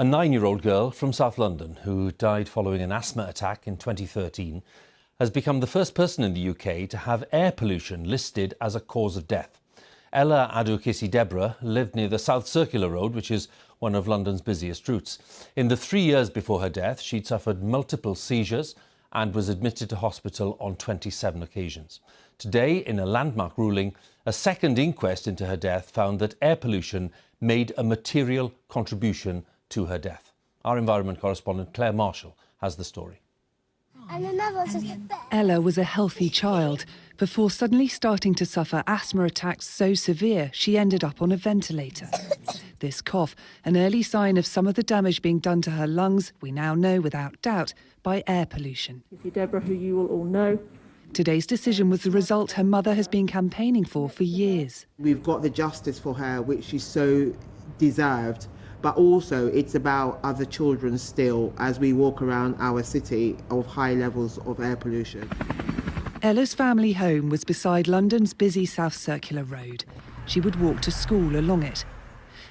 A 9-year-old girl from South London who died following an asthma attack in 2013 has become the first person in the UK to have air pollution listed as a cause of death. Ella Adukisi-Deborah lived near the South Circular Road, which is one of London's busiest routes. In the 3 years before her death, she'd suffered multiple seizures and was admitted to hospital on 27 occasions. Today, in a landmark ruling, a second inquest into her death found that air pollution made a material contribution to her death. Our environment correspondent Claire Marshall has the story. Ella was a healthy child before suddenly starting to suffer asthma attacks so severe she ended up on a ventilator. This cough, an early sign of some of the damage being done to her lungs, we now know without doubt, by air pollution. Deborah, who you will all know. Today's decision was the result her mother has been campaigning for years. We've got the justice for her, which she so deserved. But also it's about other children still as we walk around our city of high levels of air pollution. Ella's family home was beside London's busy South Circular Road. She would walk to school along it.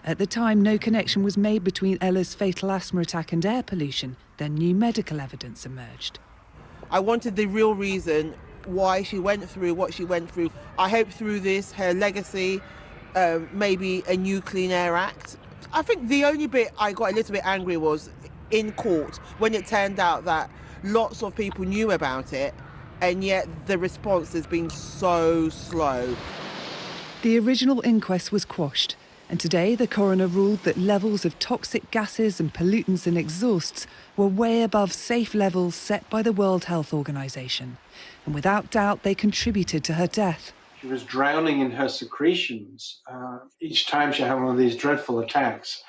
At the time, no connection was made between Ella's fatal asthma attack and air pollution. Then new medical evidence emerged. I wanted the real reason why she went through what she went through. I hope through this, her legacy, maybe a new Clean Air Act. I think the only bit I got a little bit angry was in court when it turned out that lots of people knew about it and yet the response has been so slow. The original inquest was quashed, and today the coroner ruled that levels of toxic gases and pollutants in exhausts were way above safe levels set by the World Health Organization. And without doubt, they contributed to her death. She was drowning in her secretions each time she had one of these dreadful attacks.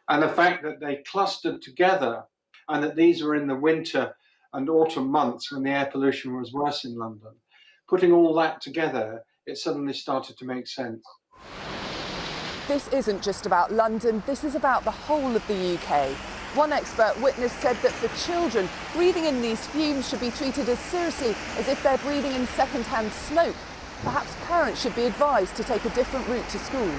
And the fact that they clustered together and that these were in the winter and autumn months when the air pollution was worse in London, putting all that together, it suddenly started to make sense. This isn't just about London, this is about the whole of the UK. One expert witness said that for children, breathing in these fumes should be treated as seriously as if they're breathing in second-hand smoke. Perhaps parents should be advised to take a different route to school.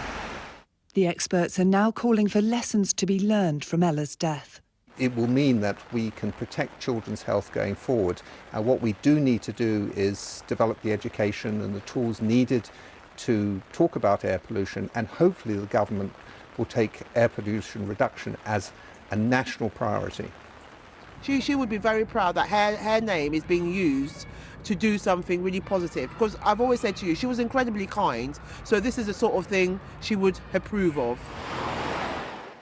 The experts are now calling for lessons to be learned from Ella's death. It will mean that we can protect children's health going forward. And what we do need to do is develop the education and the tools needed to talk about air pollution, and hopefully the government will take air pollution reduction as a national priority. She would be very proud that her name is being used to do something really positive, because I've always said to you, she was incredibly kind, so this is the sort of thing she would approve of.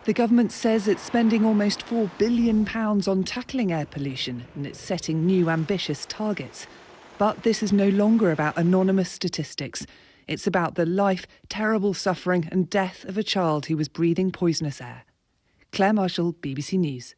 The government says it's spending almost £4 billion on tackling air pollution, and it's setting new ambitious targets. But this is no longer about anonymous statistics. It's about the life, terrible suffering and death of a child who was breathing poisonous air. Claire Marshall, BBC News.